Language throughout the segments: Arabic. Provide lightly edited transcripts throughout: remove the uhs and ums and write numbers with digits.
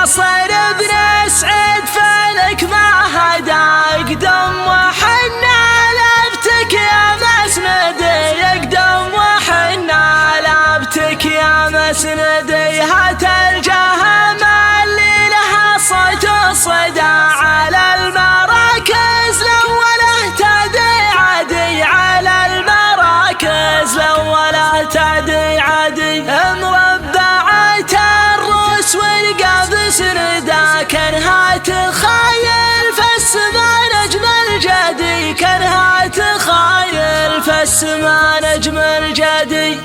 ناصر بنسعد فلك ما هدا يقدم وحنا لابتك يا مسندي يقدم وحنا لابتك يا مسندي هات الجهم اللي لها صوت وصدى على المراكز الأولى تدي عدي على المراكز الأولى تدي عدي مربعة الروس والقاب سندا كانها تخايل فالسما نجم الجدي كانها تخايل فالسما نجم الجدي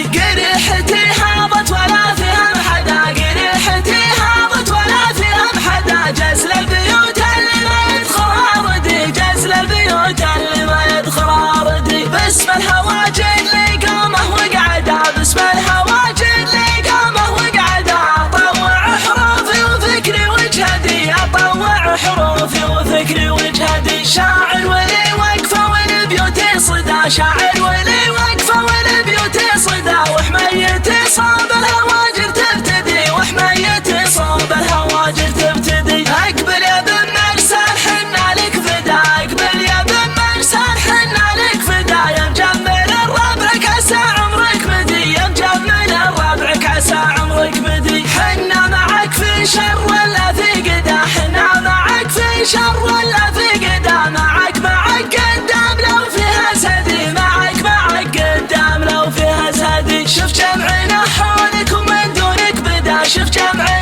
قريحتي هابط ولا فيها محدا قريحتي هابط ولا فيها محدا جزل البيوت اللي ما يدخلها ردي جزل البيوت اللي ما يدخلها ردي باسم الهواجر اللي قامه وقعدا باسم الهواجر اللي قامه وقعدا اطوع حروفي وفكري وجهدي اطوع حروفي وفكري وجهدي شاعر ولي وقفه والبيوت صدى شاعر ولي وقفه والبيوت صدى وحميتي صوب الهواجر تبتدي وحميتي صوب الهواجر تبتدي اقبل يا بن مرسال حنا لك فدا اقبل يا بن مرسال حنا لك فدا يا مجمل الربع كاسى عمرك مدي يا مجمل الربع كاسى عمرك مدي حنا معك في شر ولا في قدا حنا معك في شر ولا في قدا معك قدام لو فيها سدي معك قدام لو فيها سدي شوف جمعنا حولك ومن دونك بدا شوف جمعنا